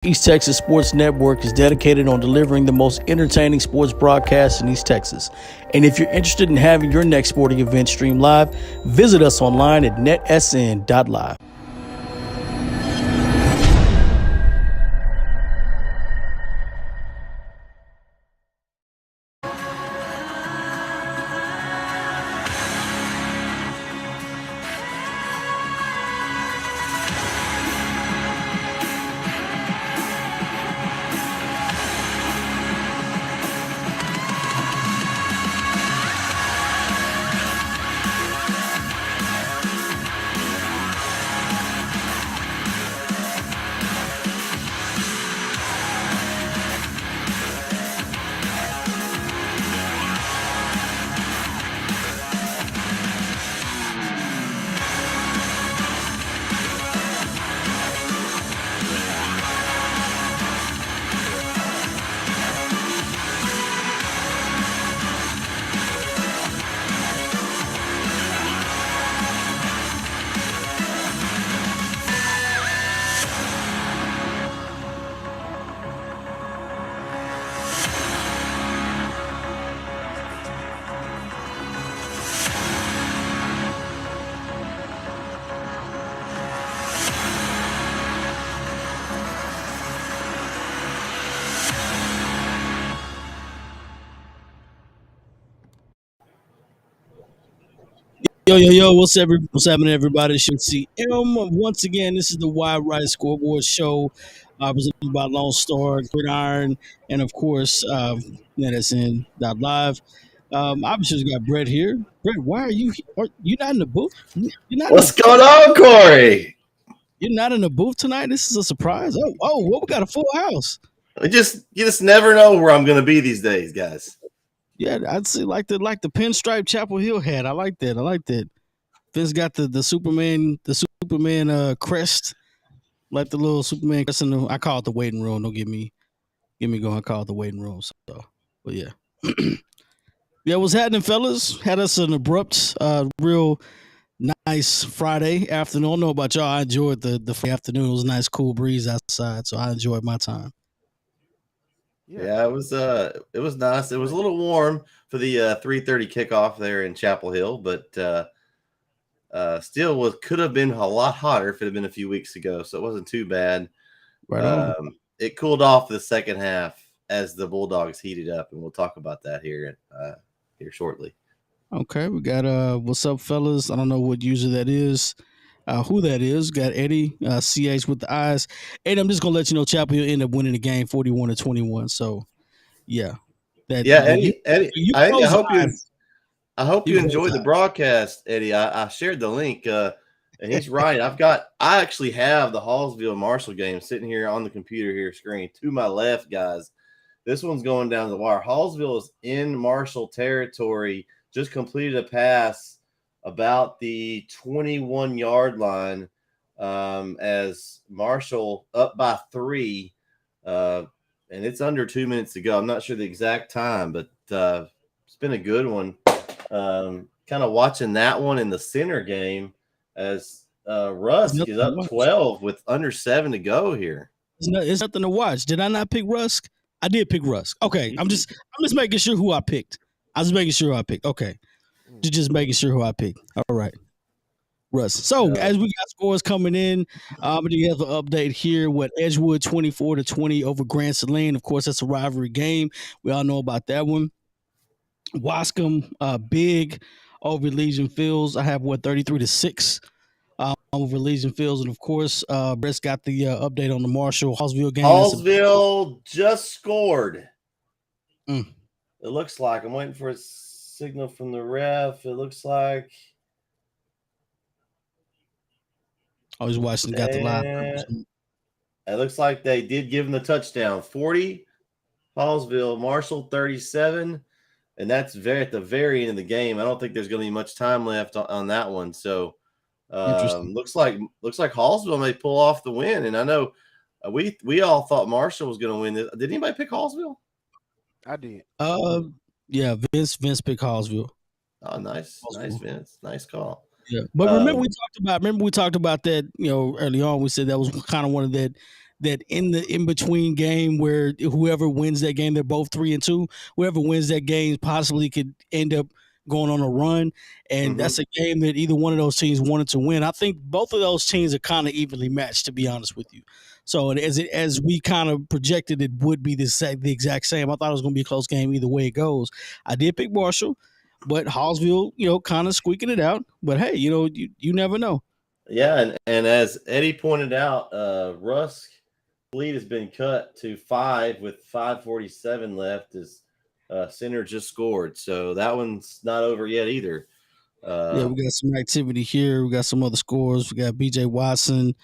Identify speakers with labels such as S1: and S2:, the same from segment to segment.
S1: East Texas Sports Network is dedicated on delivering the most entertaining sports broadcasts in East Texas. And if you're interested in having your next sporting event streamed live, visit us online at NETsn.live. Yo, what's happening, everybody? Should see once again. This is the Wide Right Scoreboard Show, presented by Lone Star, Gridiron, and of course, NETsn Live. Obviously, we got Brett here. Brett, why are you? Are you not in the booth? You're not.
S2: What's going on, Corey?
S1: You're not in the booth tonight. This is a surprise. Well, we got a full house.
S2: You just never know where I'm going to be these days, guys.
S1: Yeah, I'd say like the pinstripe Chapel Hill hat. I like that. Vince got the Superman crest, like the little Superman crest in the. I call it the waiting room. Don't get me going. I call it the waiting room. So, but yeah, yeah. What's happening, fellas? Had us an abrupt, real nice Friday afternoon. I don't know about y'all. I enjoyed the afternoon. It was a nice, cool breeze outside, so I enjoyed my time.
S2: Yeah, it was nice. It was a little warm for the 3:30 kickoff there in Chapel Hill, but still could have been a lot hotter if it had been a few weeks ago. So it wasn't too bad.
S1: Right on.
S2: It cooled off the second half as the Bulldogs heated up, and we'll talk about that here shortly.
S1: Okay, we got what's up, fellas? I don't know what user that is. Who that is? Got Eddie, CH with the eyes. Eddie, I'm just gonna let you know, Chapel Hill ended up winning the game 41-21. So, yeah,
S2: Eddie. I hope you enjoyed the
S1: eyes.
S2: broadcast, Eddie. I shared the link, and he's right. I actually have the Hallsville Marshall game sitting here on the computer here screen to my left, guys. This one's going down the wire. Hallsville is in Marshall territory. Just completed a pass about the 21-yard line as Marshall up by 3, and it's under 2 minutes to go. I'm not sure the exact time, but it's been a good one. Kind of watching that one in the center game as Rusk is up 12 with under 7 to go here.
S1: It's nothing to watch. Did I not pick Rusk? I did pick Rusk. Okay, I'm just making sure who I picked. I was making sure who I picked. Okay. Just making sure who I picked. All right. Russ. So as we got scores coming in, we have an update here. Edgewood 24-20 over Grand Saline. Of course, that's a rivalry game. We all know about that one. Wascom big over Legion Fields. I have 33-6 over Legion Fields, and of course, Brett's got the update on the Hallsville game.
S2: Hallsville just scored. It looks like I'm waiting for a signal from the ref. It looks like.
S1: I was watching. Got the live.
S2: It looks like they did give him the touchdown. 40, Hallsville, Marshall 37, and that's at the very end of the game. I don't think there's going to be much time left on that one. So looks like Hallsville may pull off the win. And I know we all thought Marshall was going to win this. Did anybody pick Hallsville?
S3: I did.
S1: Yeah, Vince picked Hallsville.
S2: Oh, nice, Vince, nice call.
S1: Yeah, but remember we talked about that. Early on, we said that was kind of one of that in the in between game where whoever wins that game, they're both 3-2. Whoever wins that game possibly could end up going on a run, and that's a game that either one of those teams wanted to win. I think both of those teams are kind of evenly matched, to be honest with you. So as we kind of projected, it would be the exact same. I thought it was going to be a close game either way it goes. I did pick Marshall, but Hallsville, kind of squeaking it out. But hey, you never know.
S2: Yeah, and as Eddie pointed out, Rusk lead has been cut to 5 with 5:47 left. As Center just scored, so that one's not over yet either.
S1: Yeah, we got some activity here. We got some other scores. We got B.J. Watson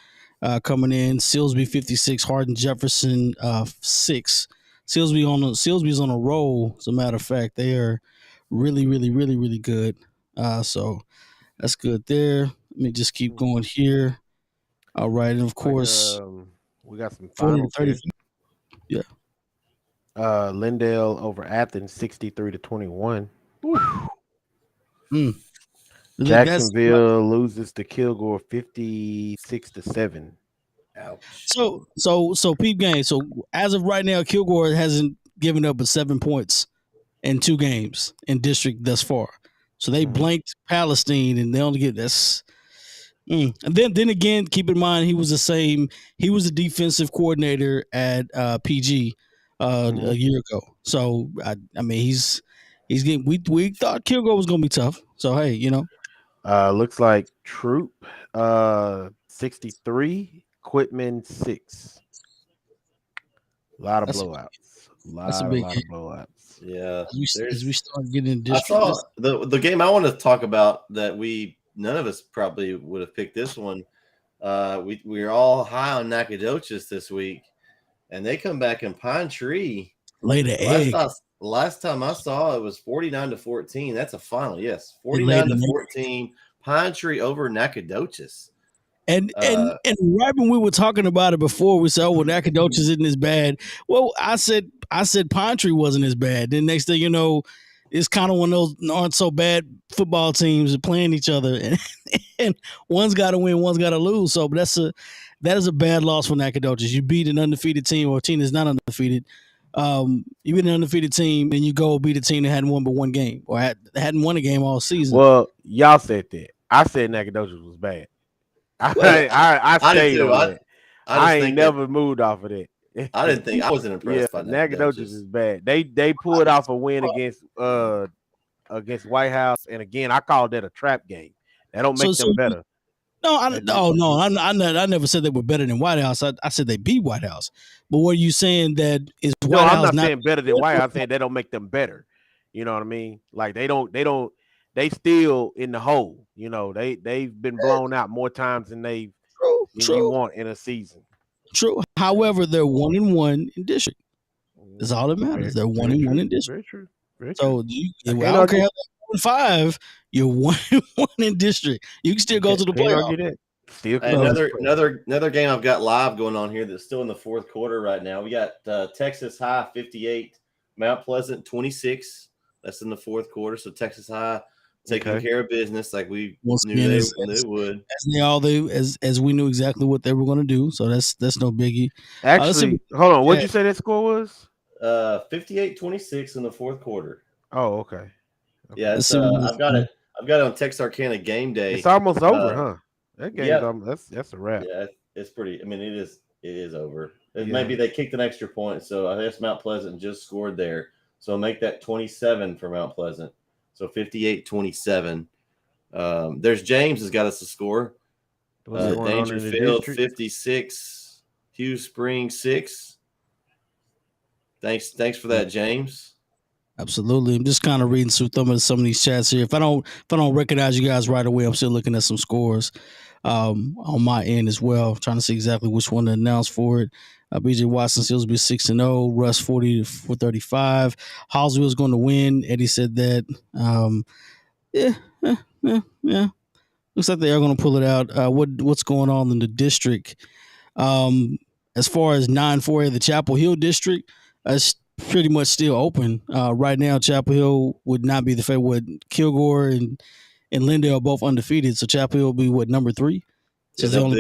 S1: coming in. Silsby 56, Hardin Jefferson 6. Silsby's on a roll. As a matter of fact, they are really, really, really, really good. So that's good there. Let me just keep going here. All right, and of course,
S3: we got some
S1: 40 to
S3: finals
S1: 30.
S3: Here.
S1: Yeah.
S3: Lindale over Athens 63-21. Jacksonville loses to Kilgore 56-7.
S2: Ouch.
S1: So peep game. So as of right now, Kilgore hasn't given up but 7 points in 2 games in district thus far. So they blanked Palestine, and they only get this. And then again, keep in mind he was the defensive coordinator at PG a year ago. So I mean he's getting. We thought Kilgore was gonna be tough. So hey,
S3: looks like Troop 63, Quitman 6. A lot of blowouts. A lot of blowouts.
S2: Yeah,
S1: as we start getting in district.
S2: I saw the game I want to talk about that none of us probably would have picked this one. We are all high on Nacogdoches this week, and they come back in Pine Tree.
S1: Laid an egg.
S2: Last time I saw it was 49-14. That's a final, yes, 49-14. Pine Tree over Nacogdoches.
S1: And right when we were talking about it before, we said, "Oh, well, Nacogdoches isn't as bad." Well, I said Pine Tree wasn't as bad. Then next thing you know, it's kind of one of those aren't so bad football teams are playing each other, and one's got to win, one's got to lose. So, but that is a bad loss for Nacogdoches. You beat an undefeated team, or a team that's not undefeated. You beat an undefeated team, and you go beat a team that hadn't won but one game, or hadn't won a game all season.
S3: Well, y'all said that. I said Nacogdoches was bad. I stayed on it. I ain't never moved off of that.
S2: I wasn't impressed by
S3: Nacogdoches is bad. They pulled off a win against White House, and again, I called that a trap game. That don't make them better.
S1: No, I never said they were better than White House. I said they beat White House. But were you saying that is White House?
S3: I'm not saying better than White House. I'm saying they don't make them better. You know what I mean? Like they still in the hole. They've been blown out more times than you want in a season.
S1: True. However, they're 1-1 in district. That's all that matters. They're 1-1 in district.
S3: Very true. Very
S1: so
S3: true.
S1: I don't care. 1-5. You're 1-1 in district. You can still go to the playoff.
S2: Another game I've got live going on here that's still in the fourth quarter right now. We got Texas High 58, Mount Pleasant 26. That's in the fourth quarter. So Texas High taking care of business like we knew they would.
S1: As we knew exactly what they were going to do. So that's no biggie.
S3: Actually, hold on. What'd you say that score was?
S2: 58-26 in the fourth quarter.
S3: Oh, okay.
S2: Yeah, I've got it on Texarkana game day.
S3: It's almost over, huh? That game, that's a wrap.
S2: Yeah, it's pretty. I mean, it is over. Maybe they kicked an extra point, so I guess Mount Pleasant just scored there. So make that 27 for Mount Pleasant. So 58-27. There's James has got us a score. Dangerfield 56, Hughes Springs 6. Thanks for that, James.
S1: Absolutely. I'm just kind of reading through some of these chats here. If I don't recognize you guys right away, I'm still looking at some scores on my end as well, trying to see exactly which one to announce for it. B.J. Watson still be 6-0, Russ 40-35. Hallsville's going to win. Eddie said that. Yeah. Looks like they are going to pull it out. What's going on in the district? As far as 9-4A, the Chapel Hill district, it's pretty much still open. Right now, Chapel Hill would not be the favorite. Kilgore and Lindale are both undefeated, so Chapel Hill will be number 3. So
S2: they'll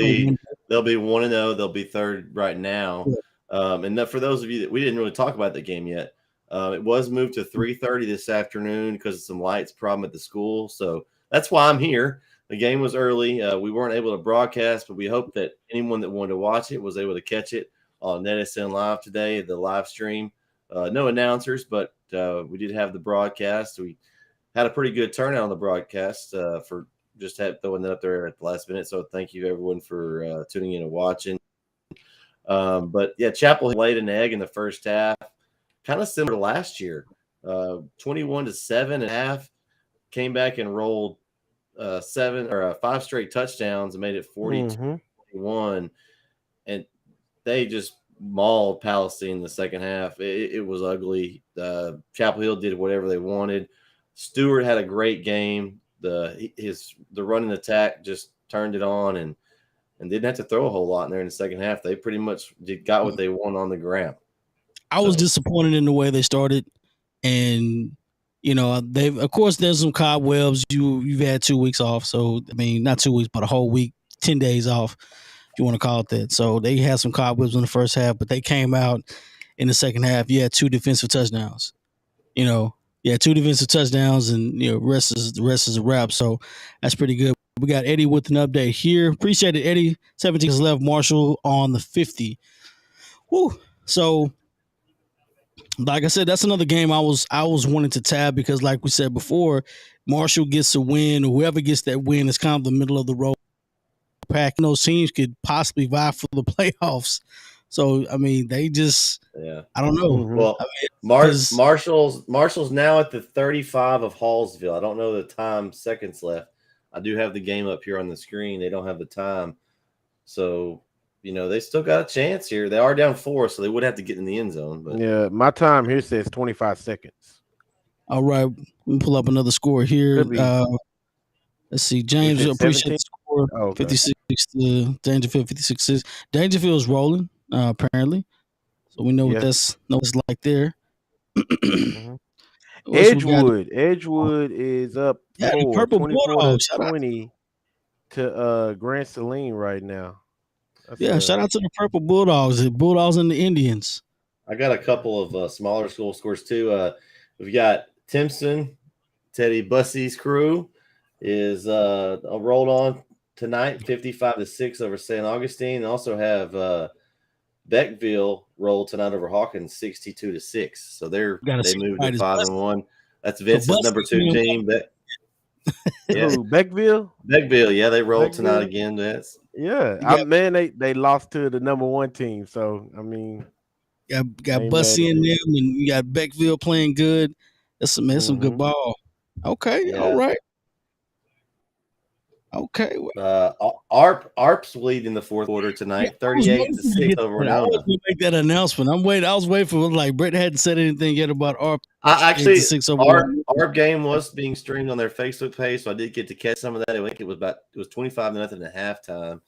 S2: be 1-0. They'll be third right now. And for those of you that we didn't really talk about the game yet, it was moved to 3:30 this afternoon because of some lights problem at the school. So that's why I'm here. The game was early. We weren't able to broadcast, but we hope that anyone that wanted to watch it was able to catch it on NETsn Live today, the live stream. No announcers, but we did have the broadcast. We had a pretty good turnout on the broadcast for just throwing that up there at the last minute. So thank you, everyone, for tuning in and watching. But, yeah, Chapel laid an egg in the first half, kind of similar to last year. 21-7 at half, came back and rolled 5 straight touchdowns and made it 40-21. And they just mauled Palestine in the second half. It was ugly. Chapel Hill did whatever they wanted. Stewart had a great game. The running attack just turned it on and didn't have to throw a whole lot in there in the second half. They pretty much got what they want on the ground.
S1: I was disappointed in the way they started, and of course there's some cobwebs. You've had 2 weeks off, so I mean not 2 weeks, but a whole week, 10 days off, if you want to call it that. So they had some cobwebs in the first half, but they came out in the second half. You had 2 defensive touchdowns. 2 defensive touchdowns, and the rest is a wrap. So that's pretty good. We got Eddie with an update here. Appreciate it, Eddie. 17 has left. Marshall on the 50. Whew. So, like I said, that's another game I was wanting to tab because, like we said before, Marshall gets a win. Whoever gets that win is kind of the middle of the road pack. Those teams could possibly vie for the playoffs. So, I mean, they just I don't know.
S2: Well, Marshall's now at the 35 of Hallsville. I don't know the time, seconds left. I do have the game up here on the screen. They don't have the time. So, they still got a chance here. They are down 4, so they would have to get in the end zone. But
S3: yeah, my time here says 25 seconds.
S1: All right. We pull up another score here. Let's see. James, appreciate the score. 56 to Dangerfield, 56-6. Dangerfield's rolling, apparently. So we know what that's like there.
S3: Edgewood is up 24-20 to Grand Saline right now.
S1: Shout out to the Purple Bulldogs, the Bulldogs and the Indians.
S2: I got a couple of smaller school scores too. We've got Timpson, Teddy Bussey's crew is rolled on tonight, 55-6 over St. Augustine. And also have Beckville rolled tonight over Hawkins, 62-6. So they moved to 5-1. That's Vince's number 2 team.
S3: Beckville?
S2: Beckville, yeah, they rolled tonight again.
S3: They lost to the number 1 team. So I mean,
S1: got Bussy in them, and you got Beckville playing good. That's some good ball. Okay, all right. Okay.
S2: ARP's leading the fourth quarter tonight, 38-6 over Winona.
S1: I was going to make that announcement. I was waiting for Brett hadn't said anything yet about ARP.
S2: ARP game was being streamed on their Facebook page, so I did get to catch some of that. I think it was 25-0 at halftime.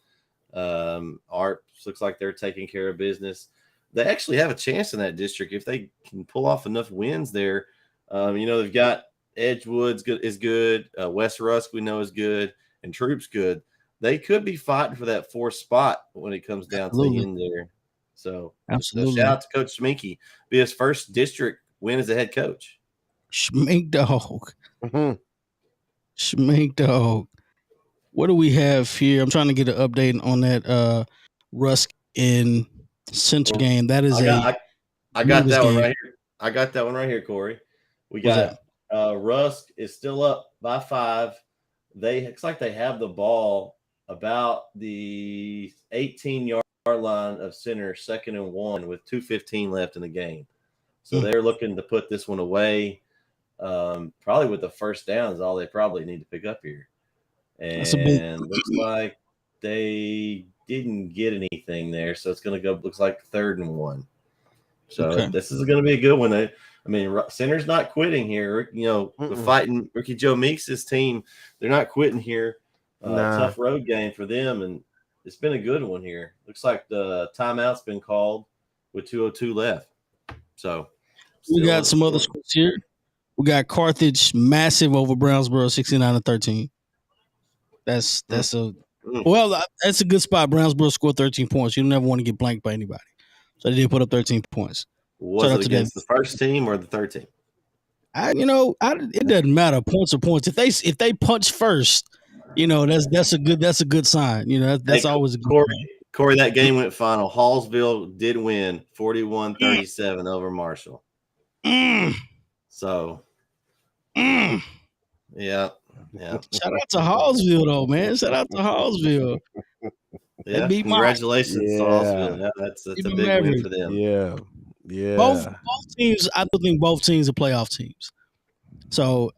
S2: ARP looks like they're taking care of business. They actually have a chance in that district if they can pull off enough wins there. They've got Edgewood is good. West Rusk we know is good. And Troop's good. They could be fighting for that 4th spot when it comes down to the end there. So, shout out to Coach Schminky. Be his first district win as a head coach.
S1: Schmink dog. Schmink dog. What do we have here? I'm trying to get an update on that Rusk in Central game. That is
S2: I got that one right here. I got that one right here, Corey. We got Rusk is still up by 5. Looks like they have the ball about the 18-yard line of center, 2nd and 1 with 2:15 left in the game. So they're looking to put this one away. Probably with the first down is all they probably need to pick up here. And looks like they didn't get anything there. So it's going to go, looks like 3rd and 1. So this is going to be a good one. Center's not quitting here. The fighting Ricky Joe Meeks' team, they're not quitting here. Tough road game for them, and it's been a good one here. Looks like the timeout's been called with 2:02 left. So
S1: we got some other scores here. We got Carthage massive over Brownsboro, 69-13. That's a Well, that's a good spot. Brownsboro scored 13 points. You never want to get blanked by anybody. So they did put up 13 points.
S2: Was it against the first team or the third team?
S1: It doesn't matter. Points are points. If they punch first, that's a good sign. That's always a good sign.
S2: Corey, that game went final. Hallsville did win 41-37 over Marshall. So, yeah.
S1: Shout out to Hallsville, though, man. Shout out to Hallsville.
S2: Yeah, congratulations to Hallsville. Yeah, that's a big win for them.
S3: Yeah.
S1: Both teams, I don't think both teams are playoff teams. So,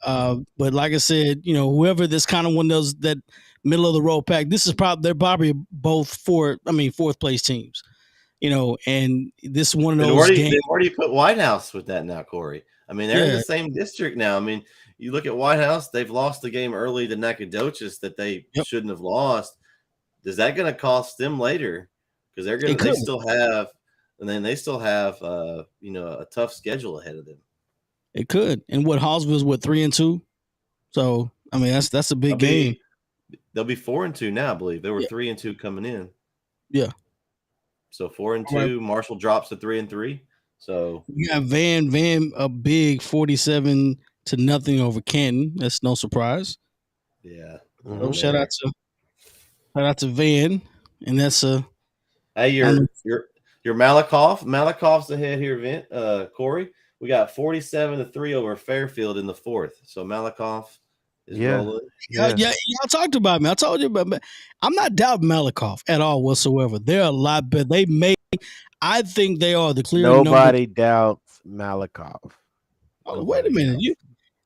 S1: but like I said, whoever this kind of one does that middle of the road pack, they're probably both fourth place teams. And this is one of those games.
S2: Where do you put White House with that now, Corey? I mean, they're in the same district now. I mean, you look at White House; they've lost the game early to Nacogdoches that they shouldn't have lost. Is that going to cost them later? Because they still have a tough schedule ahead of them.
S1: It could. And Hallsville's 3-2. So I mean, that's a big game.
S2: They'll be 4-2 now, I believe. They were 3-2 coming in.
S1: Yeah.
S2: So 4-2. Right. Marshall drops to 3-3. So
S1: you got Van a big 47-0 over Canton. That's no surprise.
S2: Yeah.
S1: So shout out to Van, and that's a.
S2: Hey, your Malakoff. Malakoff's ahead here, Corey. We got 47-3 over Fairfield in the fourth. So Malakoff is rolling.
S1: Yeah, y'all talked about me. I told you about me. I'm not doubting Malakoff at all whatsoever. They're a lot better. I think they are the clear.
S3: Nobody doubts Malakoff.
S1: Oh, wait a minute.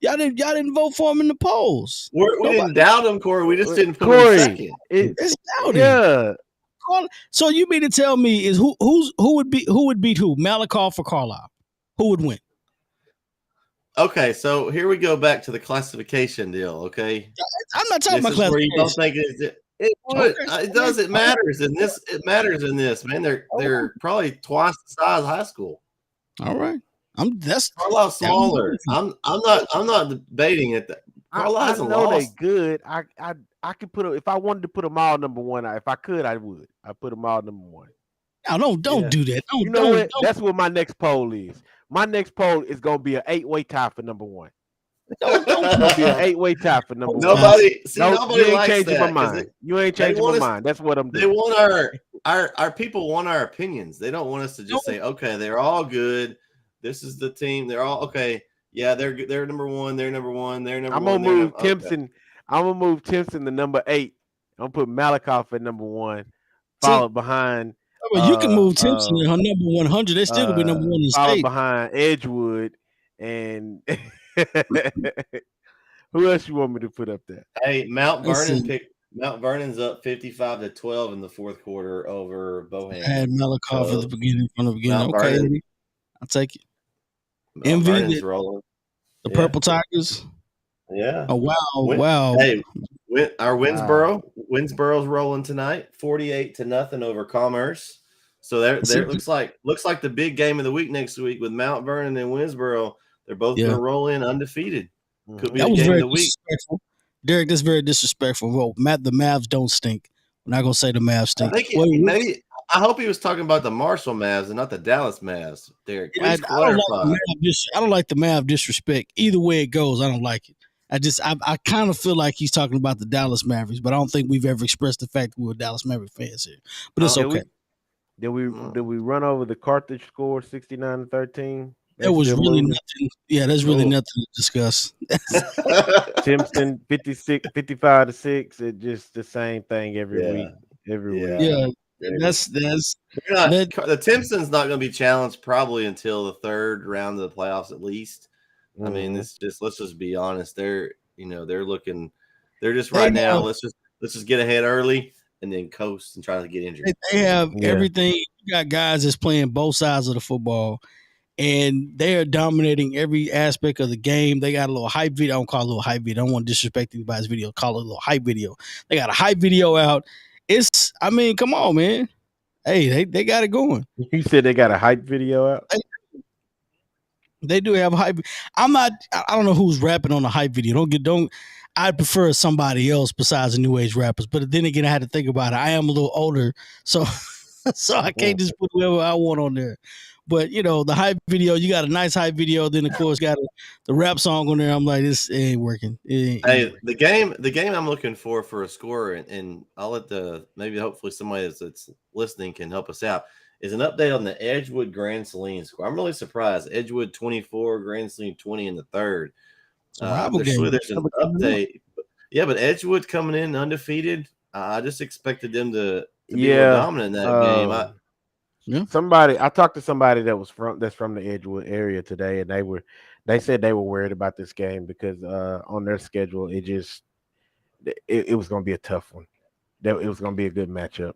S1: Y'all didn't vote for him in the polls.
S2: We didn't doubt him, Corey. We just didn't put him second.
S1: It's doubting.
S3: Yeah.
S1: So you mean to tell me is who would beat who? Malakoff or Carlisle? Who would win?
S2: Okay, so here we go back to the classification deal. Okay,
S1: I'm not talking about classification. Where you don't think
S2: it would. It does. It matters in this. It matters in this, man. They're probably twice the size of high school.
S1: All right,
S2: Carlisle's smaller. I'm not debating it. Carlisle's
S3: I know they good. I could put if I wanted to put them all number one. If I could, I would. I put them all number one.
S1: No, don't do that.
S3: What? That's what my next poll is. My next poll is going to be an 8-way tie for number one. Don't be an 8-way tie for number one.
S2: Nobody
S3: you
S2: likes
S3: changing
S2: that.
S3: My mind. You ain't changing my mind. That's what I'm doing.
S2: They want our people want our opinions. They don't want us to just say, okay, they're all good. This is the team. They're all okay. Yeah, they're number one. They're number one. They're number one.
S3: I'm gonna move Timpson. I'm gonna move Timpson to number 8. I'm gonna put Malakoff at number 1, followed behind.
S1: Well, you can move Timpson to her number 100. They still gonna be number 1 in the state.
S3: Behind Edgewood and who else you want me to put up there?
S2: Hey, Mount Vernon's up 55-12 in the fourth quarter over Bohan.
S1: I had Malakoff at the beginning. Okay, I'll take it.
S2: MV rolling.
S1: The Purple Tigers.
S2: Yeah.
S1: Oh wow!
S2: Hey, our Winsboro's rolling tonight, 48-0 over Commerce. So there looks like the big game of the week next week with Mount Vernon and Winsboro. They're both going to roll in undefeated. Could be the game of the week.
S1: Derek, that's very disrespectful. Well, the Mavs don't stink. We're not going to say the Mavs stink.
S2: I hope he was talking about the Marshall Mavs and not the Dallas Mavs. Derek, please
S1: clarify. I don't like the Mav disrespect. Either way it goes, I don't like it. I kind of feel like he's talking about the Dallas Mavericks, but I don't think we've ever expressed the fact that we're Dallas Maverick fans here. But it's okay.
S3: Did we run over the Carthage score 69-13?
S1: There was really nothing. Yeah, there's really nothing to discuss.
S3: Timpson 55-6. It's just the same thing every week.
S1: Yeah. That's
S2: the Timpson's not going to be challenged probably until the third round of the playoffs at least. I mean, let's just be honest. They're looking. They're just right now. Let's just get ahead early and then coast and try to get injured.
S1: They have everything. You got guys that's playing both sides of the football, and they are dominating every aspect of the game. They got a little hype video. I don't call it a little hype video. I don't want to disrespect anybody's video. Call it a little hype video. They got a hype video out. Come on, man. Hey, they got it going.
S3: You said they got a hype video out?
S1: They do have a hype. I don't know who's rapping on the hype video. I'd prefer somebody else besides the new age rappers. But then again, I had to think about it. I am a little older, so so I can't just put whoever I want on there. But the hype video, you got a nice hype video. Then of course got the rap song on there. I'm like, this ain't working. It ain't working.
S2: The game I'm looking for a score, and I'll let maybe hopefully somebody that's listening can help us out. Is an update on the Edgewood Grand Saline score. I'm really surprised. Edgewood 24, Grand Saline 20 in the third. There's an update. Yeah, but Edgewood coming in undefeated. I just expected them to be more dominant in that game.
S3: I talked to somebody that's from the Edgewood area today, and they said they were worried about this game because on their schedule it was going to be a tough one. It was going to be a good matchup.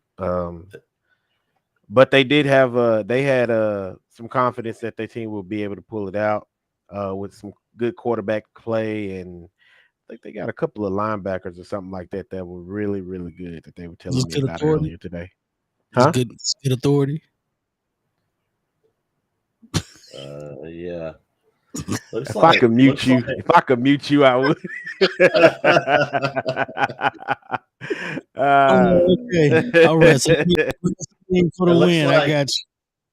S3: But they had some confidence that their team will be able to pull it out with some good quarterback play, and I think they got a couple of linebackers or something like that were really, really good that they were telling me about earlier today. Huh?
S1: Good authority.
S2: Yeah.
S3: If I could mute you, I would.
S1: Okay. All right. So for the win, I got you.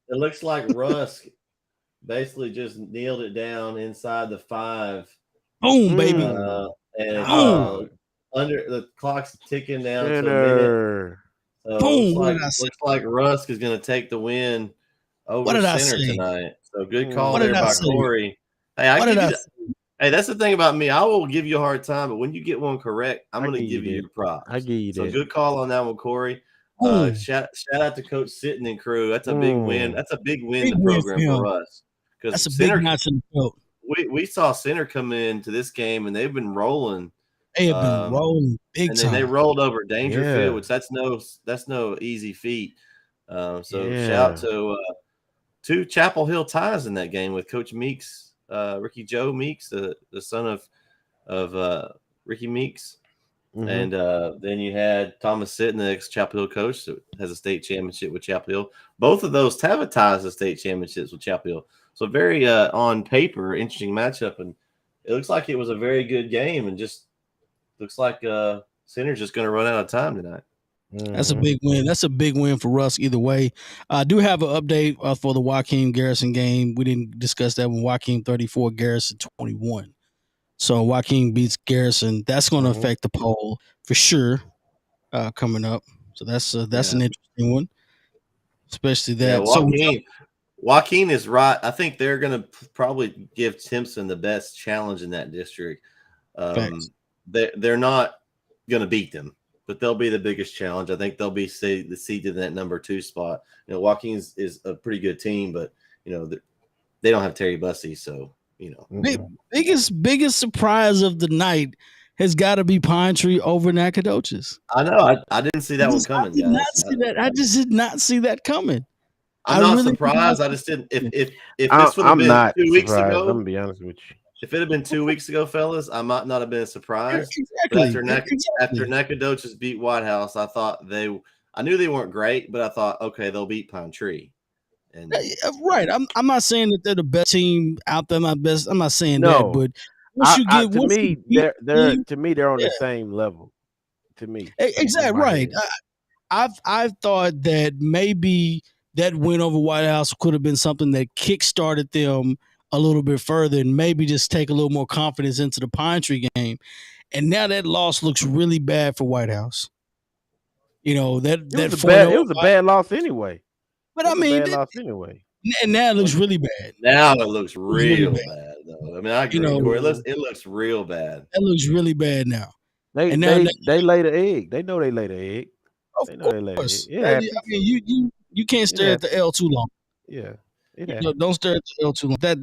S2: It looks like Rusk basically just nailed it down inside the 5.
S1: Boom, baby.
S2: And under the clock's ticking down to a minute. So
S1: boom.
S2: Looks like Rusk is going to take the win over center tonight. So good call there by Corey. Hey, that's the thing about me. I will give you a hard time, but when you get one correct, I'm going to give you your props.
S3: I give you that.
S2: So good call on that one, Corey. Shout out to Coach Sitton and crew. That's a big win. That's a big win in the program for us.
S1: That's a big notch in the belt.
S2: We saw Center come into this game, and they've been rolling.
S1: They have been rolling big time.
S2: And then they rolled over Dangerfield, which that's no easy feat. Shout out to 2 Chapel Hill ties in that game with Coach Meeks, Ricky Joe Meeks, the son of Ricky Meeks. Mm-hmm. And then you had Thomas Sitton, the ex-Chapel Hill coach that has a state championship with Chapel Hill. Both of those have ties to state championships with Chapel Hill. So very on paper, interesting matchup. And it looks like it was a very good game, and just looks like Center's just going to run out of time tonight.
S1: That's a big win. That's a big win for Russ either way. I do have an update for the Joaquin Garrison game. We didn't discuss that one. Joaquin 34, Garrison 21. So Joaquin beats Garrison. That's going to affect the poll for sure coming up. So that's an interesting one, especially that.
S2: Yeah, Joaquin is right. I think they're going to probably give Timpson the best challenge in that district. They're not going to beat them, but they'll be the biggest challenge. I think they'll be seated in that number 2 spot. Joaquin is a pretty good team, but they don't have Terry Bussey, so.
S1: Biggest surprise of the night has got to be Pine Tree over Nacogdoches.
S2: I know. I didn't see that one coming.
S1: I just did not see that coming.
S2: I'm not surprised. I just didn't. If this would have been 2 weeks ago,
S3: I'm gonna be honest with you.
S2: If it had been 2 weeks ago, fellas, I might not have been surprised. Exactly. After Nacogdoches beat White House, I knew they weren't great, but I thought, okay, they'll beat Pine Tree. And
S1: right. I'm not saying that they're the best team out there. I'm not saying that, but
S3: they're on the same level. To me,
S1: exactly right. I've thought that maybe that win over White House could have been something that kickstarted them a little bit further, and maybe just take a little more confidence into the Pine Tree game. And now that loss looks really bad for White House. It was
S3: a bad loss anyway.
S1: But I mean, and now it looks really bad.
S2: Now it looks real bad, though. I mean, I agree. It looks real bad.
S1: It looks really bad now.
S3: They laid an egg. They know they laid an egg.
S1: Of course. Yeah, I mean, you can't stare at the L too long.
S3: Yeah,
S1: don't stare at the L too long. That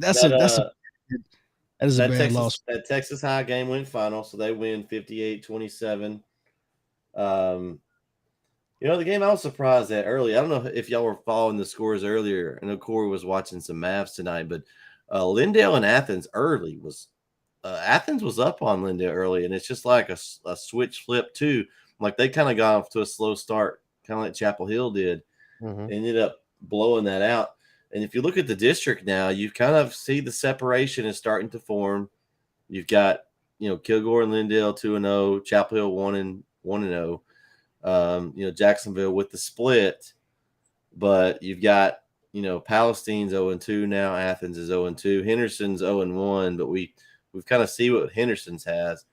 S1: is a bad loss.
S2: That Texas High game went final, so they win 58-27. The game I was surprised at early. I don't know if y'all were following the scores earlier. I know Corey was watching some Mavs tonight, but Lindale and Athens early was Athens was up on Lindale early, and it's just like a switch flip too. Like they kind of got off to a slow start, kind of like Chapel Hill did. Ended up blowing that out. And if you look at the district now, you kind of see the separation is starting to form. You've got, Kilgore and Lindale 2-0, Chapel Hill 1-0. Jacksonville with the split, but you've got Palestine's 0-2 now. Athens is 0-2. Henderson's 0-1, but we've kind of see what Henderson's has.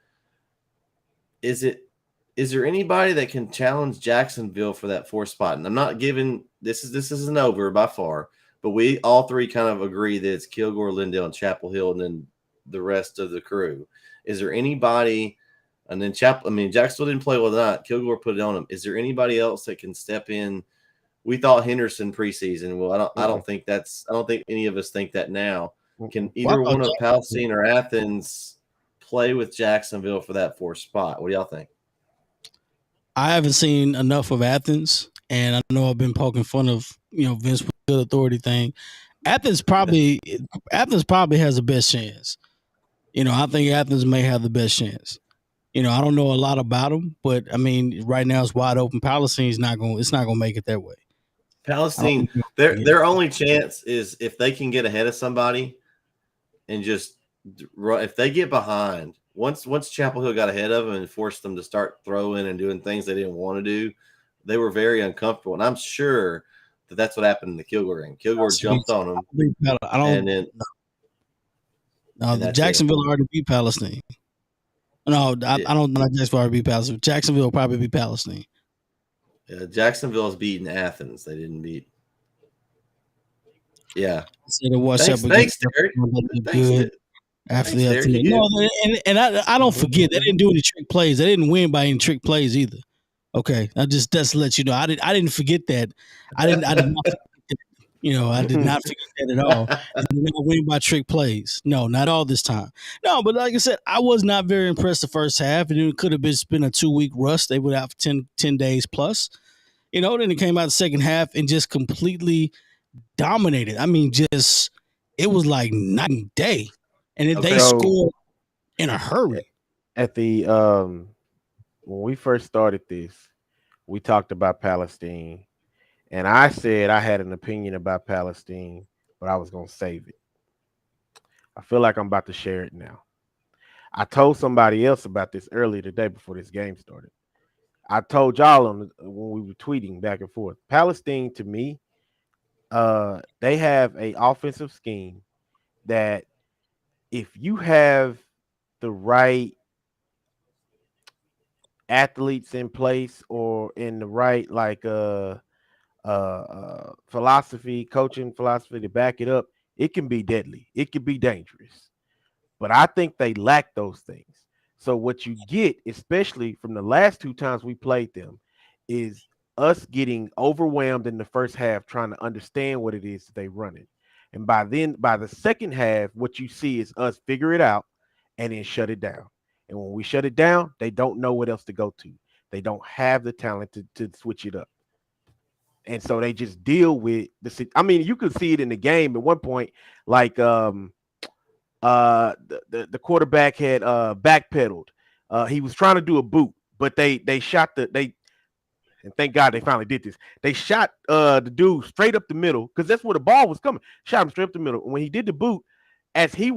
S2: Is there anybody that can challenge Jacksonville for that 4th spot? And I'm not giving this isn't over by far, but we all three kind of agree that it's Kilgore, Lindale, and Chapel Hill, and then the rest of the crew. Is there anybody? And then Jacksonville didn't play well tonight. Kilgore put it on them. Is there anybody else that can step in? We thought Henderson preseason. Well, I don't think any of us think that now. Can either one of Palestine or Athens play with Jacksonville for that 4th spot? What do y'all think?
S1: I haven't seen enough of Athens, and I know I've been poking fun of Vince with the authority thing. Athens probably has the best chance. I think Athens may have the best chance. I don't know a lot about them, but I mean, right now it's wide open. Palestine's not going to make it that way.
S2: Palestine, their only chance is if they can get ahead of somebody and just run. If they get behind, once Chapel Hill got ahead of them and forced them to start throwing and doing things they didn't want to do, they were very uncomfortable. And I'm sure that's what happened in the Kilgore game. Kilgore jumped on them.
S1: The Jacksonville already beat Palestine. No, I don't know. Jacksonville already beat Palestine. Jacksonville will probably beat Palestine.
S2: Yeah, Jacksonville's beaten Athens. They didn't beat. Yeah. Thanks, Derek.
S1: Good after the FT. No, and I don't forget they didn't do any trick plays. They didn't win by any trick plays either. Okay, just to let you know, I didn't forget that. I did not forget that. I did not forget that at all. They did not win by trick plays. No, not all this time. No, but like I said, I was not very impressed the first half. It could have been a 2-week rust. They would have 10 days plus. Then it came out the second half and just completely dominated. I mean, it was like night and day. And they scored in a hurry.
S3: At the when we first started this, we talked about Palestine. And I said I had an opinion about Palestine, but I was going to save it. I feel like I'm about to share it now. I told somebody else about this earlier today before this game started. I told y'all when we were tweeting back and forth. Palestine, to me, they have an offensive scheme that if you have the right athletes in place or in the right coaching philosophy to back it up, it can be deadly. It can be dangerous. But I think they lack those things. So what you get, especially from the last 2 times we played them, is us getting overwhelmed in the first half trying to understand what it is that they running. And by the second half, what you see is us figure it out and then shut it down. And when we shut it down, they don't know what else to go to. They don't have the talent to switch it up. And so they just deal with you could see it in the game at one point, like the quarterback had backpedaled. He was trying to do a boot, but they shot and thank God they finally did this. They shot the dude straight up the middle because that's where the ball was coming. Shot him straight up the middle. And when he did the boot, as he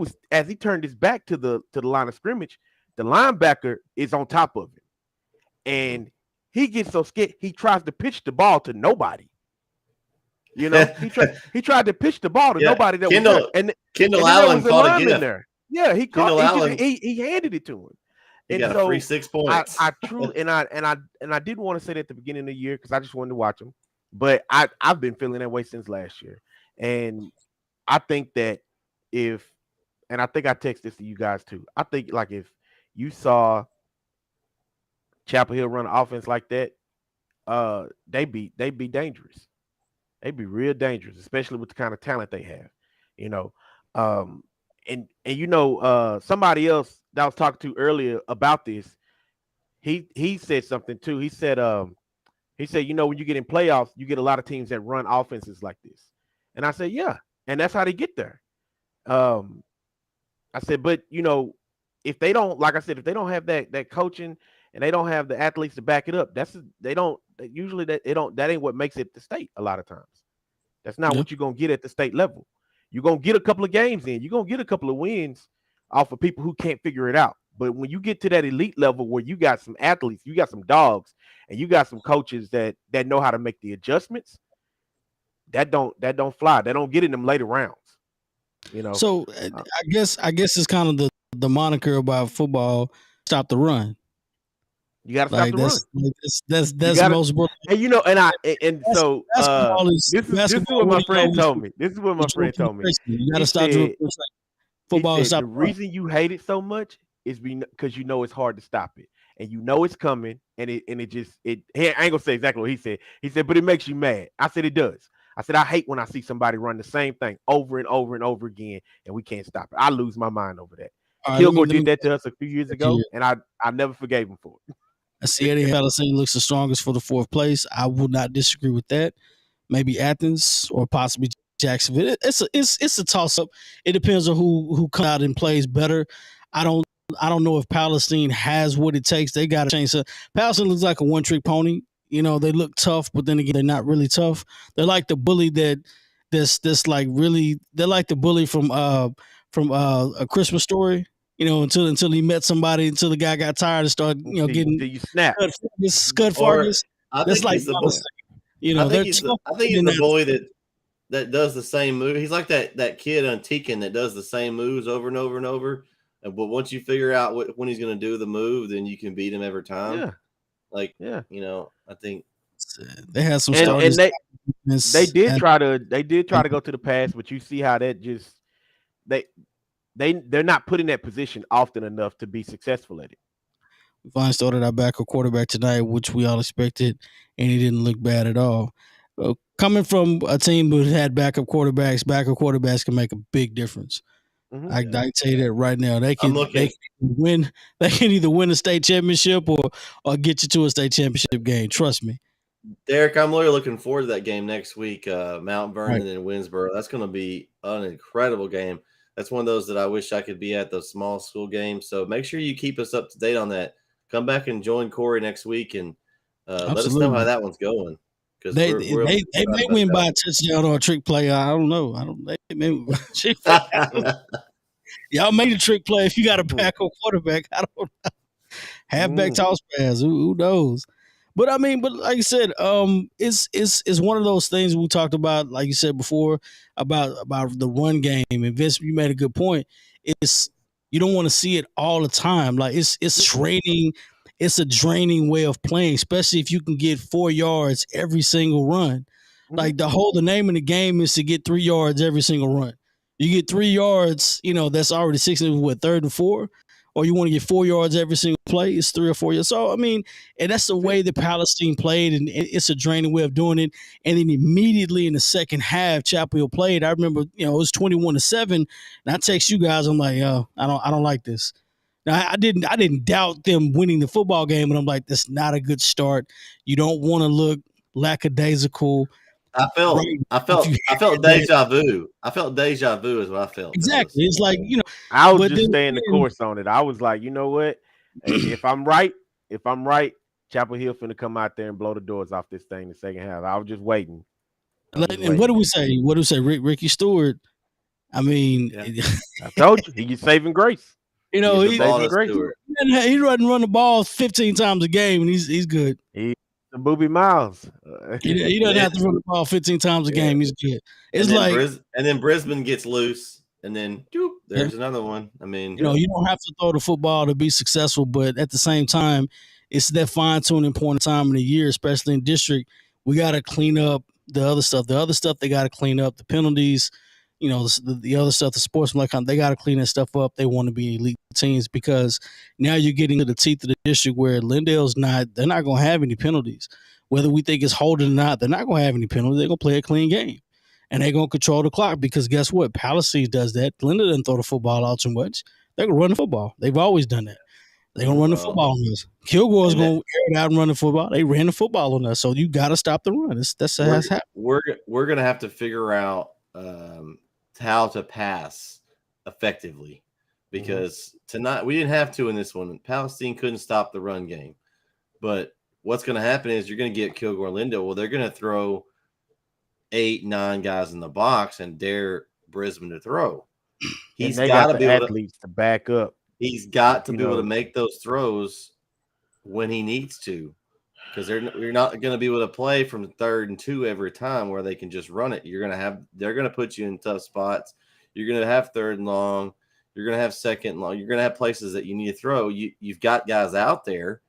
S3: turned his back to the line of scrimmage, the linebacker is on top of him. And he gets so scared, he tries to pitch the ball to nobody. He tried to pitch the ball to nobody that was there. And
S2: Kendall Allen caught a gift.
S3: There. Yeah, he handed it to him.
S2: He got a free 6 points.
S3: I truly and I didn't want to say that at the beginning of the year because I just wanted to watch him. But I've been feeling that way since last year. And I think that I think I text this to you guys too. I think if you saw Chapel Hill run an offense like that, they'd be dangerous. They'd be real dangerous, especially with the kind of talent they have. Somebody else that I was talking to earlier about this, he said something too. He said when you get in playoffs, you get a lot of teams that run offenses like this. And I said, yeah, and that's how they get there. I said, but if they don't, like I said, if they don't have that coaching and they don't have the athletes to back it up, that ain't what makes it the state a lot of times. That's not what you're going to get at the state level. You're going to get a couple of games in. You're going to get a couple of wins off of people who can't figure it out. But when you get to that elite level where you got some athletes, you got some dogs, and you got some coaches that know how to make the adjustments, that don't fly. They don't get in them later rounds.
S1: So I guess it's kind of the moniker about football: stop the run.
S3: You got to stop the run.
S1: That's most.
S3: And so this is what my friend told me. This is what my friend told me.
S1: You got to stop doing football.
S3: He said, the reason you hate it so much is because you know it's hard to stop it, and you know it's coming, and I ain't gonna say exactly what he said. He said, but it makes you mad. I said it does. I said I hate when I see somebody run the same thing over and over and over again, and we can't stop it. I lose my mind over that. Kilgore did that to us a few years ago, and I never forgave him for it.
S1: I see Eddie Palestine looks the strongest for the 4th place. I would not disagree with that. Maybe Athens or possibly Jacksonville. It's a toss up. It depends on who comes out and plays better. I don't know if Palestine has what it takes. They got to change. Palestine looks like a one-trick pony. They look tough, but then again, they're not really tough. They're like the bully that's like really. They're like the bully from A Christmas Story. Until he met somebody, until the guy got tired and started, getting
S3: you snap.
S1: Scud Fargus.
S2: That's like I think he's the bully that does the same move. He's like that kid on Tekken that does the same moves over and over and over. But once you figure out when he's going to do the move, then you can beat him every time. Yeah. I think
S1: they had some
S3: and they did try to go to the pass, but you see how that just they're not put in that position often enough to be successful at it.
S1: We finally started our backup quarterback tonight, which we all expected, and he didn't look bad at all. Coming from a team who had backup quarterbacks can make a big difference. Mm-hmm. I can tell you that right now. They can win. They can either win a state championship or get you to a state championship game. Trust me.
S2: Derek, I'm really looking forward to that game next week. Mount Vernon and Winsboro. That's going to be an incredible game. That's one of those that I wish I could be at, those small school games. So make sure you keep us up to date on that. Come back and join Corey next week and let us know how that one's going. Because
S1: they may win by a touchdown or a trick play. I don't know. Y'all made a trick play if you got a backup quarterback. I don't know. Halfback toss pass. Who knows? But like I said, it's one of those things we talked about, like you said before, about the run game. And Vince, you made a good point. You don't want to see it all the time. Like it's draining. It's a draining way of playing, especially if you can get 4 yards every single run. Like the name of the game is to get 3 yards every single run. You get 3 yards, that's already 6. What, 3rd and 4? Or you want to get 4 yards every single play? It's 3 or 4 yards. So and that's the way the Palestine played, and it's a draining way of doing it. And then immediately in the second half, Chapel Hill played. I remember, it was 21-7, and I text you guys. I'm like, I don't like this. Now, I didn't doubt them winning the football game, but I'm like, that's not a good start. You don't want to look lackadaisical.
S2: I felt deja vu. I felt deja vu is what I felt.
S1: Exactly. It's like,
S3: I was just staying the course on it. I was like, you know what? If I'm right, Chapel Hill finna come out there and blow the doors off this thing in the second half. I was just waiting.
S1: And what do we say? What do we say? Ricky Stewart. I
S3: told you, he's saving grace.
S1: He run the ball 15 times a game, and he's good.
S3: He's the Booby Miles.
S1: He doesn't have to run the ball 15 times a game. He's good. It's
S2: and then Brisbane gets loose, and then there's another one. You
S1: don't have to throw the football to be successful, but at the same time, it's that fine-tuning point of time in the year, especially in district. We got to clean up the other stuff. The other stuff they got to clean up, the penalties. The other stuff, the sportsmanlike, they got to clean that stuff up. They want to be elite teams because now you're getting to the teeth of the district where Lindale's they're not going to have any penalties. Whether we think it's holding or not, they're not going to have any penalties. They're going to play a clean game. And they're going to control the clock because guess what? Palestine does that. Lindale doesn't throw the football out too much. They're going to run the football. They've always done that. They're going to run the football on us. Kilgore's going to air it out and run the football. They ran the football on us. So you got to stop the run. That's happening.
S2: We're going to have to figure out how to pass effectively because tonight we didn't have to in this one. Palestine couldn't stop the run game, but what's going to happen is you're going to get Kilgore and Lindale. Well, they're going to throw 8-9 guys in the box and dare Brisbane to throw.
S3: He's got to be athletes to back up.
S2: he's got to be able to make those throws when he needs to, because you're not going to be able to play from 3rd and 2 every time where they can just run it. They're going to put you in tough spots. You're going to have 3rd and long. You're going to have 2nd and long. You're going to have places that you need to throw. You've got guys out there,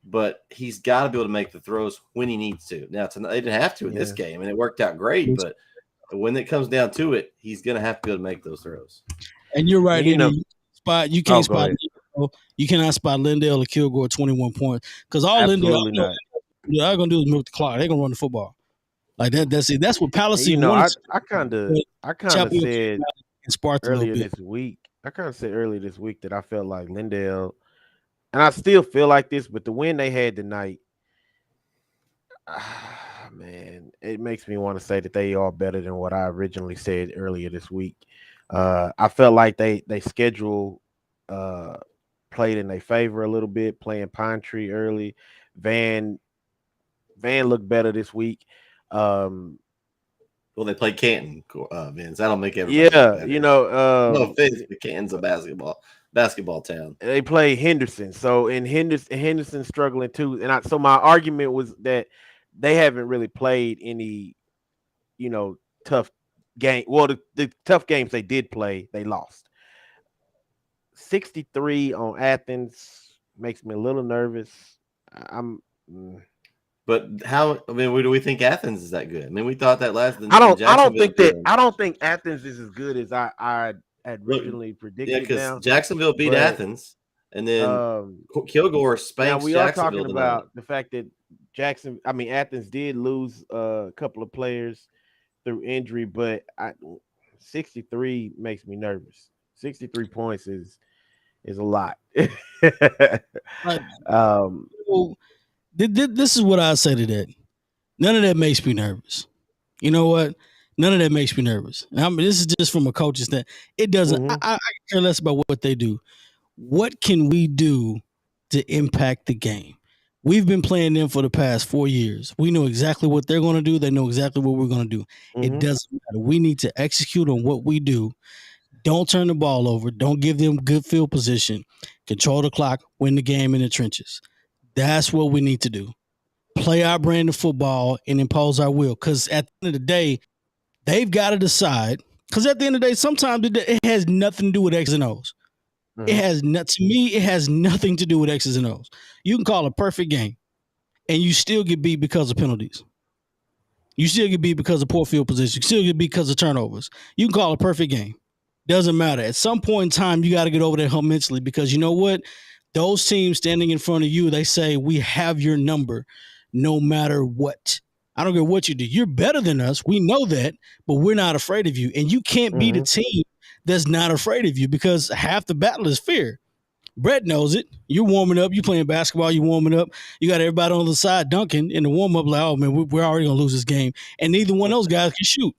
S2: but he's got to be able to make the throws when he needs to. Now, they didn't have to in this game, and it worked out great, but when it comes down to it, he's going to have to be able to make those throws.
S1: And you're right. You can't spot. You cannot spot Lindale or Kilgore 21 points, because all Lindale they're going to do is move the clock. They're going to run the football like that. That's what Palisade.
S3: I kind of said earlier this week. I kind of said earlier this week that I felt like Lindale, and I still feel like this, but the win they had tonight, man, it makes me want to say that they are better than what I originally said earlier this week. I felt like they schedule played in their favor a little bit, playing Pine Tree early. Van looked better this week.
S2: Well, they played Canton, Vince. That'll make everybody better. No offense, but Canton's a basketball town.
S3: They play Henderson, so Henderson's struggling too. And so my argument was that they haven't really played any, tough game. Well, the tough games they did play, they lost. 63 on Athens makes me a little nervous.
S2: But how? I mean, do we think Athens is that good? I mean, we thought that last.
S3: I don't think Athens is as good as I had originally predicted.
S2: Yeah, because Jacksonville beat Athens, and then Kilgore spanked.
S3: We are talking about the fact that Athens did lose a couple of players through injury, but 63 makes me nervous. 63 points is a lot.
S1: This is what I say to that. None of that makes me nervous. You know what? None of that makes me nervous. This is just from a coach's stand. It doesn't. I care less about what they do. What can we do to impact the game? We've been playing them for the past 4 years. We know exactly what they're going to do. They know exactly what we're going to do. It doesn't matter. We need to execute on what we do. Don't turn the ball over. Don't give them good field position. Control the clock. Win the game in the trenches. That's what we need to do. Play our brand of football and impose our will. Because at the end of the day, they've got to decide. Because at the end of the day, sometimes it has nothing to do with X's and O's. To me, it has nothing to do with X's and O's. You can call a perfect game, and you still get beat because of penalties. You still get beat because of poor field position. You still get beat because of turnovers. You can call a perfect game. Doesn't matter. At some point in time, you got to get over that hump mentally, because you know what? Those teams standing in front of you, they say, we have your number no matter what. I don't care what you do. You're better than us. We know that, but we're not afraid of you. And you can't beat a team that's not afraid of you, because half the battle is fear. Brett knows it. You're warming up. You're playing basketball. You're warming up. You got everybody on the side dunking in the warm-up like, oh, man, we're already going to lose this game. And neither one of those guys can shoot.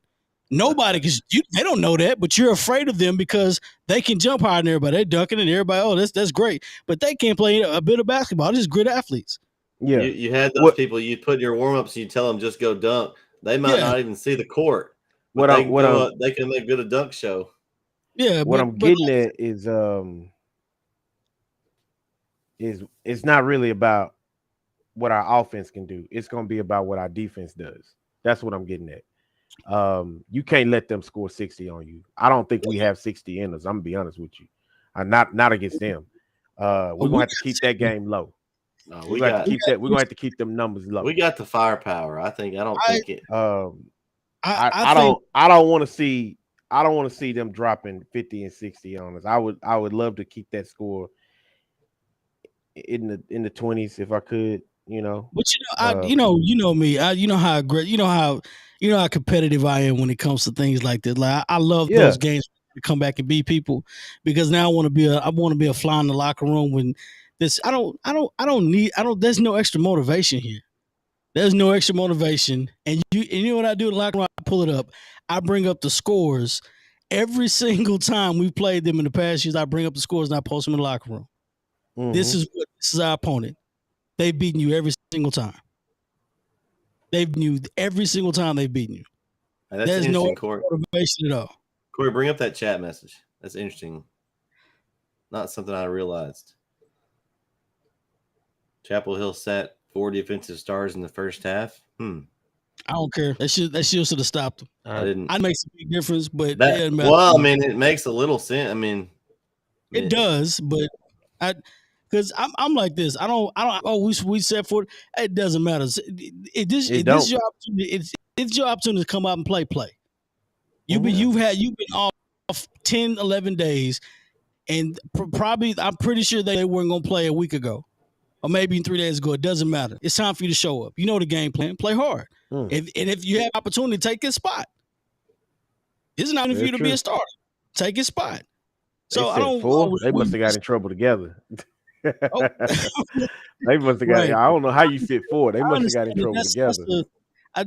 S1: Nobody can. They don't know that, but you're afraid of them because they can jump higher than everybody. They're dunking and everybody, oh, that's great. But they can't play a bit of basketball. They're just great athletes.
S2: Yeah. You had those people, you put in your warm-ups, you tell them just go dunk. They might not even see the court. They can make good a dunk show.
S1: Yeah.
S3: What I'm getting at is it's not really about what our offense can do. It's going to be about what our defense does. That's what I'm getting at. You can't let them score 60 on you. I don't think we have 60 in us. I'm gonna be honest with you. Not against them. We're gonna have to keep that game low. We're gonna have to keep them numbers low.
S2: We got the firepower. I don't think it.
S3: I don't want to see them dropping 50 and 60 on us. I would love to keep that score in the 20s if I could.
S1: But you know me. You know how great. You know how competitive I am when it comes to things like this. Like I love those games to come back and beat people, because now I want to be a fly in the locker room when this. There's no extra motivation here. There's no extra motivation, and you know what I do in the locker room? I pull it up. I bring up the scores every single time we played them in the past years. I bring up the scores and I post them in the locker room. This is our opponent. They've beaten you every single time. They've beaten you every single time they've beaten you. There's no motivation at all.
S2: Corey, bring up that chat message. That's interesting. not something I realized. Chapel Hill sat 4 defensive stars in the first half.
S1: I don't care. That should have stopped them.
S2: I didn't.
S1: It makes a big difference, but it
S2: That
S1: doesn't matter.
S2: well, I mean, it makes a little sense. I mean,
S1: It does, but because I'm like this. I don't. Oh, we set for it. It doesn't matter. This is your opportunity. It's your opportunity to come out and play. You've been off 10, 11 days, and probably I'm pretty sure they weren't gonna play a week ago, or maybe 3 days ago. It doesn't matter. It's time for you to show up. You know the game plan. Play hard. If you have opportunity, take his spot. It's not for you to be a starter. Take his spot. So I don't.
S3: They must have got in trouble together. They must have got. Right. I don't know how you fit 4. They must have got in trouble together.
S1: I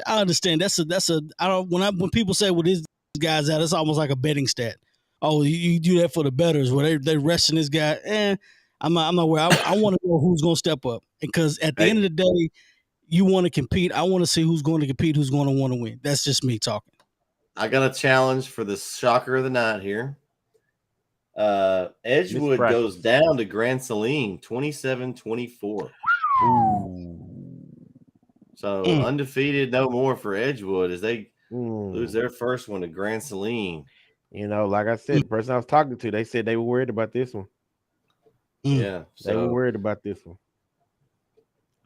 S1: understand. That's a. I don't. When people say, "Well, these guys out," it's almost like a betting stat. Oh, you do that for the bettors where they resting this guy. I'm not where I want to know who's going to step up, because at the end of the day, you want to compete. I want to see who's going to compete, who's going to want to win. That's just me talking.
S2: I got a challenge for the shocker of the night here. Edgewood goes down to Grand Saline 27-24. So undefeated no more for Edgewood as they lose their first one to Grand Saline.
S3: You know, like I said, the person I was talking to, they said they were worried about this one.
S2: Yeah,
S3: they were worried about this one.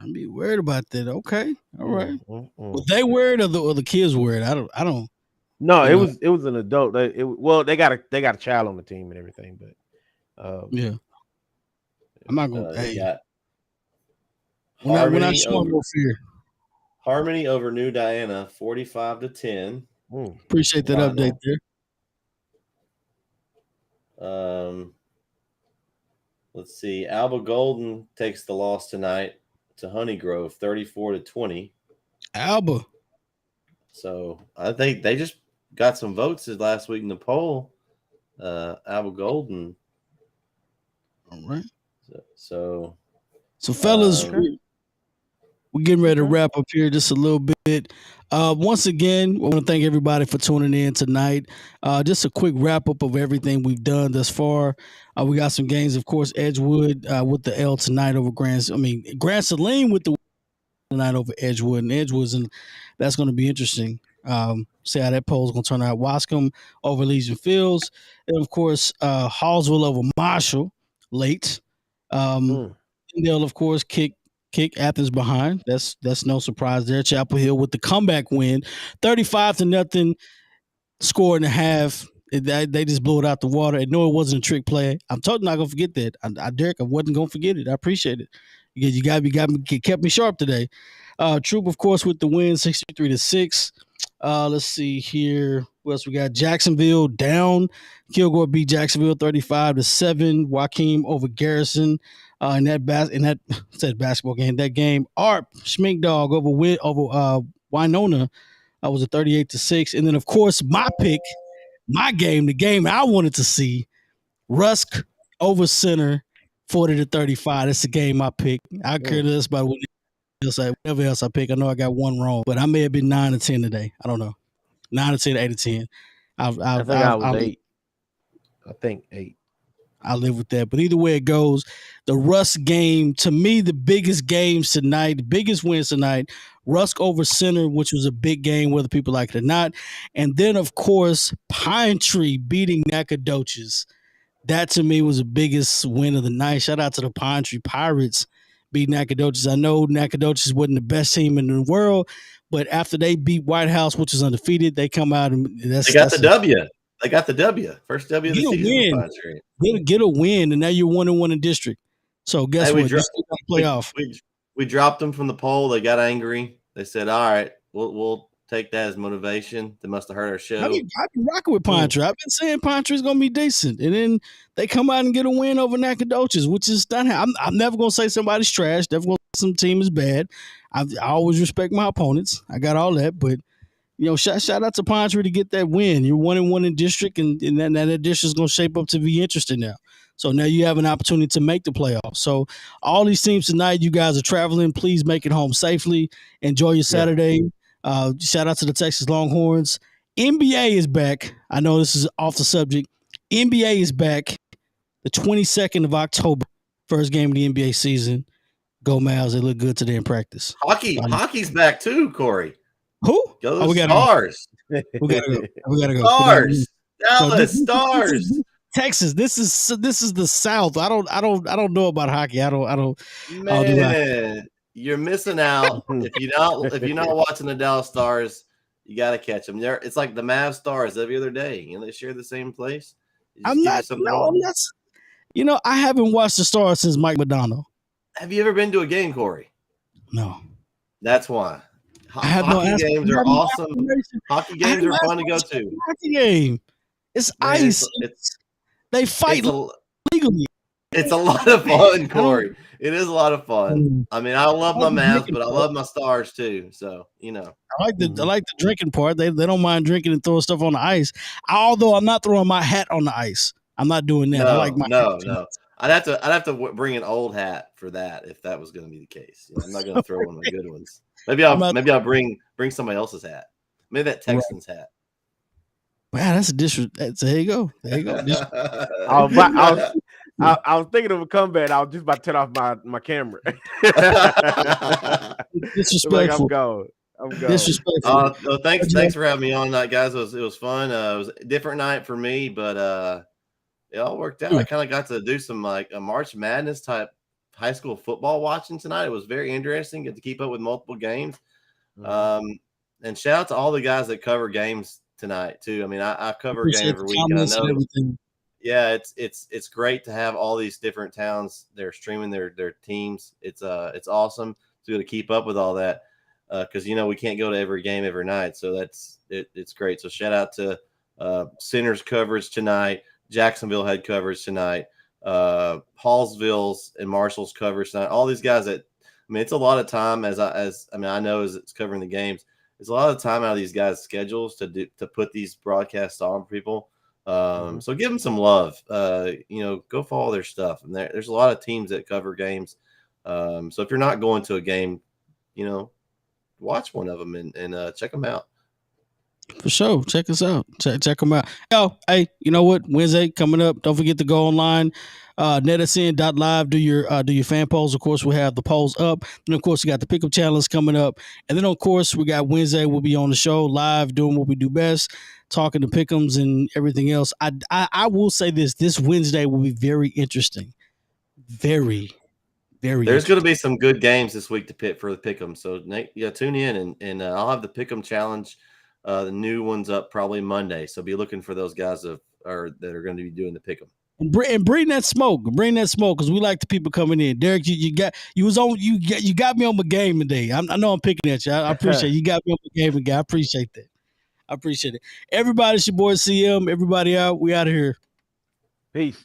S1: I'd be worried about that. Okay, all right. Were they worried or the kids worried? I don't.
S3: No, it was an adult. They got a child on the team and everything, but
S1: yeah, I'm not going.
S2: Hey,
S1: we're not showing no fear.
S2: Harmony over New Diana, 45-10.
S1: Appreciate that update
S2: there. Let's see. Alba Golden takes the loss tonight to Honeygrove, 34-20.
S1: Alba.
S2: So I think they just got some votes last week in the poll. Alba Golden.
S1: All right.
S2: So
S1: fellas, we're getting ready to wrap up here just a little bit. Once again, I want to thank everybody for tuning in tonight. Just a quick wrap up of everything we've done thus far. We got some games, of course. Edgewood with the L tonight over Grand Saline with the tonight over Edgewood, and that's going to be interesting. See how that poll is going to turn out. Wascom over Legion Fields, and of course Hallsville over Marshall late. They'll of course kick Athens behind. That's no surprise there. Chapel Hill with the comeback win, 35-0, score and a half. They just blew it out the water. And no, it wasn't a trick play. I'm totally not gonna forget that. Derek, I wasn't gonna forget it. I appreciate it. You kept me sharp today. Troop, of course, with the win, 63-6. Let's see here. What else we got? Jacksonville down. Kilgore beat Jacksonville 35-7. Joaquin over Garrison. In that basketball game. That game, Art Schmink Dog over Winona was a 38-6. And then of course my pick, my game, the game I wanted to see, Rusk over Center 40-35. That's the game I picked. I care less about whatever else I pick. I know I got one wrong, but I may have been 9-10 today. I don't know. 9-10, 8-10.
S3: I think I was 8. I think 8.
S1: I live with that. But either way it goes, the Rusk game, to me, the biggest games tonight, the biggest wins tonight, Rusk over Center, which was a big game, whether people like it or not. And then, of course, Pine Tree beating Nacogdoches. That, to me, was the biggest win of the night. Shout out to the Pine Tree Pirates beating Nacogdoches. I know Nacogdoches wasn't the best team in the world, but after they beat White House, which was undefeated, they come out and
S2: they got the W. They got the W. First W of the season.
S1: Get a win, and now you're 1-1 in district. So guess what? You still got to play off.
S2: We dropped them from the poll. They got angry. They said, "All right, we'll take that as motivation." They must have heard our show.
S1: I've been rocking with Pine Tree. I've been saying Pine Tree's gonna be decent, and then they come out and get a win over Nacogdoches, which is not. I'm never gonna say somebody's trash. Never gonna say some team is bad. I always respect my opponents. I got all that, but. You know, shout out to Pine Tree to get that win. You're 1-1 in district, and that district is going to shape up to be interesting now. So now you have an opportunity to make the playoffs. So all these teams tonight, you guys are traveling. Please make it home safely. Enjoy your Saturday. Shout out to the Texas Longhorns. NBA is back. I know this is off the subject. NBA is back. the 22nd of October, first game of the NBA season. Go Mavs. They look good today in practice.
S2: Hockey's back too, Corey.
S1: Who?
S2: Go Stars.
S1: We gotta go. We gotta go.
S2: Stars. Dallas
S1: So
S2: Stars.
S1: Texas. This is the South. I don't know about hockey. I don't.
S2: Man, you're missing out if you're not watching the Dallas Stars. You got to catch them. It's like the Mavs Stars every other day. You know, they share the same place.
S1: I'm not. You know, I haven't watched the Stars since Mike Madonna.
S2: Have you ever been to a game, Corey?
S1: No.
S2: That's why.
S1: Hockey
S2: games are awesome. Hockey games are fun to go to.
S1: Hockey game. It's ice. They fight legally.
S2: It's a lot of fun, Corey. It is a lot of fun. I mean, I love my Mavs, but I love my Stars too. So, you know.
S1: I like the drinking part. They don't mind drinking and throwing stuff on the ice. Although I'm not throwing my hat on the ice. I'm not doing that. I like my
S2: no. I'd have to bring an old hat for that if that was going to be the case. You know, I'm not going to throw one of the good ones. Maybe I'll bring somebody else's hat. Maybe that Texans hat.
S1: Wow, that's a disrespect. So there you go.
S3: I was thinking of a comeback. I was just about to turn off my camera.
S1: Disrespectful.
S3: I'm going.
S1: Disrespectful.
S2: Thanks for having me on tonight, guys. It was fun. It was a different night for me, but it all worked out. I kind of got to do some like a March Madness type high school football watching tonight. It was very interesting. Get to keep up with multiple games. And shout out to all the guys that cover games tonight too. I mean, I cover a game every week, and I know. Yeah, it's great to have all these different towns. They're streaming their teams. It's awesome to keep up with all that because you know we can't go to every game every night. So it's great. So shout out to Center's coverage tonight. Jacksonville had coverage tonight. Hallsville's and Marshall's coverage tonight. All these guys that I mean, it's a lot of time as I know as it's covering the games. It's a lot of time out of these guys' schedules to put these broadcasts on for people. So give them some love. You know, go follow their stuff. And there's a lot of teams that cover games. So if you're not going to a game, you know, watch one of them and check them out.
S1: For sure. Check us out. Check them out. Oh, hey, you know what? Wednesday coming up. Don't forget to go online. NETsn.live. Do your fan polls. Of course, we'll have the polls up. And of course, we got the pickup challenge coming up. And then of course, we got Wednesday. We'll be on the show live doing what we do best, talking to pick'ems and everything else. I will say this Wednesday will be very interesting. Very, very.
S2: There's going to be some good games this week to pick for the pick'em. So tune in and I'll have the pick'em challenge. The new one's up probably Monday, so be looking for those guys that are going to be doing the pick'em.
S1: And bring that smoke. Bring that smoke because we like the people coming in. Derek, you got me on my game today. I know I'm picking at you. I appreciate it. You got me on my game again. I appreciate that. I appreciate it. Everybody, it's your boy CM. Everybody out. We out of here.
S3: Peace.